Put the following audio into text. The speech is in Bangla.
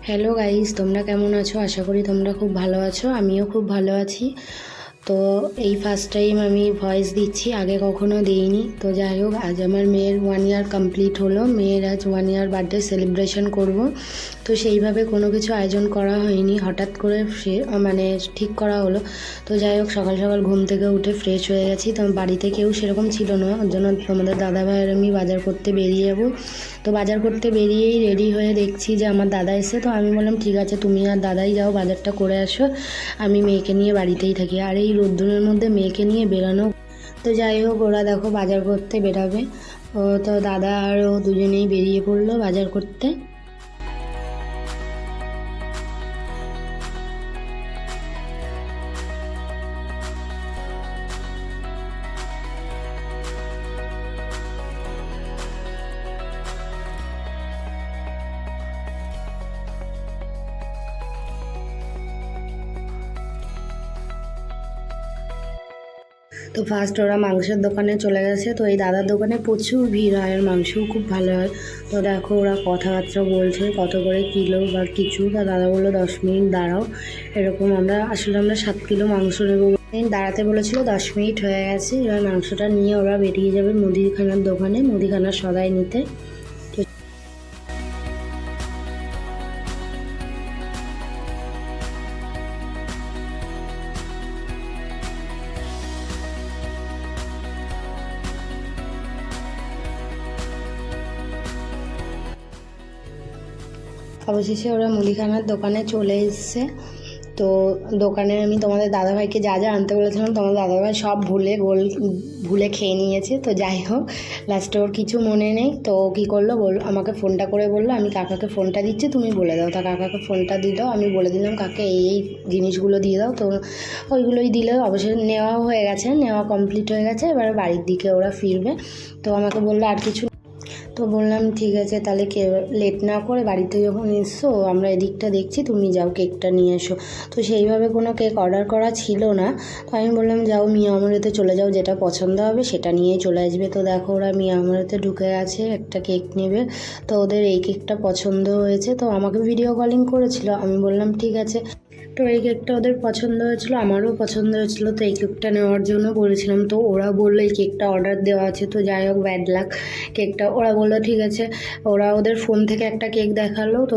হ্যালো গাইস, তোমরা কেমন আছো? আশা করি তোমরা খুব ভালো আছো। আমিও খুব ভালো আছি। তো এই ফার্স্ট টাইম আমি ভয়েস দিচ্ছি, আগে কখনো দিইনি। তো যাই হোক, আজ আমার মেয়ের 1 ইয়ার কমপ্লিট হলো। মেয়ের আজ 1 ইয়ার বার্থডে সেলিব্রেশন করব। তো সেইভাবে কোনো কিছু আয়োজন করা হয়নি, হঠাৎ করে মানে ঠিক করা হলো। তো যাই হোক, সকাল সকাল ঘুম থেকে উঠে ফ্রেশ হয়ে গেছি। তো বাড়িতে কেউ সেরকম ছিল না, ওর জন্য তোমাদের দাদাভাই আর আমি বাজার করতে বেরিয়ে যাবো। তো বাজার করতে বেরিয়েই রেডি হয়ে দেখছি যে আমার দাদা এসে। তো আমি বললাম ঠিক আছে, তুমি আর দাদাই যাও, বাজারটা করে আসো, আমি মেয়েকে নিয়ে বাড়িতেই থাকি। আর এই রোদ্দুরের মধ্যে মেয়েকে নিয়ে বেরানো। তো যাই হোক, ওরা দেখো বাজার করতে বেরাবে। তো দাদা আর ও দুজনেই বেরিয়ে পড়লো বাজার করতে। তো ফার্স্ট ওরা মাংসের দোকানে চলে গেছে। তো এই দাদার দোকানে প্রচুর ভিড় হয় আর মাংসও খুব ভালো হয়। তো দেখো ওরা কথাবার্তা বলছে কত করে কিলো বা কিছু। তা দাদা বললো 10 মিনিট দাঁড়াও, এরকম। আমরা 7 কিলো মাংস নেবো। দাঁড়াতে বলেছিল, 10 মিনিট হয়ে গেছে। এবার মাংসটা নিয়ে ওরা বেরিয়ে যাবে মুদিখানার দোকানে, মুদিখানার সদাই নিতে। অবশেষে ওরা মুদিখানার দোকানে চলে এসছে। তো দোকানে আমি তোমাদের দাদাভাইকে যা যা আনতে বলেছিলাম, তোমাদের দাদাভাই সব ভুলে খেয়ে নিয়েছে। তো যাই হোক, লাস্টে ওর কিছু মনে নেই। তো ও কী করলো, আমাকে ফোনটা করে বললো আমি কাকাকে ফোনটা দিচ্ছি, তুমি বলে দাও। তা কাকাকে ফোনটা দিল, আমি বলে দিলাম কাকে এই জিনিসগুলো দিয়ে দাও। তো ওইগুলোই দিলে। অবশ্যই নেওয়াও হয়ে গেছে, নেওয়া কমপ্লিট হয়ে গেছে। এবার বাড়ির দিকে ওরা ফিরবে। তো আমাকে বললো আর কিছু। তো বললাম ঠিক আছে, তাহলে লেট না করে বাড়িতে যখন এসছো, আমরা এদিকটা দেখছি, তুমি যাও কেকটা নিয়ে এসো। তো সেইভাবে কোনো কেক অর্ডার করা ছিল না। তো আমি বললাম যাও মিয়া আমরেতে চলে যাও, যেটা পছন্দ হবে সেটা নিয়েই চলে আসবে। তো দেখো ওরা মিয়া আমরেতে ঢুকে আছে, একটা কেক নেবে। তো ওদের এই কেকটা পছন্দ হয়েছে। তো আমাকে ভিডিও কলিং করেছিল, আমি বললাম ঠিক আছে। তো এই কেকটা ওদের পছন্দ হয়েছিল, আমারও পছন্দ হয়েছিল। তো এই কেকটা নেওয়ার জন্য বলেছিলাম। তো ওরা বললো এই কেকটা অর্ডার দেওয়া আছে। তো যাই হোক, ব্যাড লাক, কেকটা ওরা বললো ঠিক আছে। ওরা ওদের ফোন থেকে একটা কেক দেখালো। তো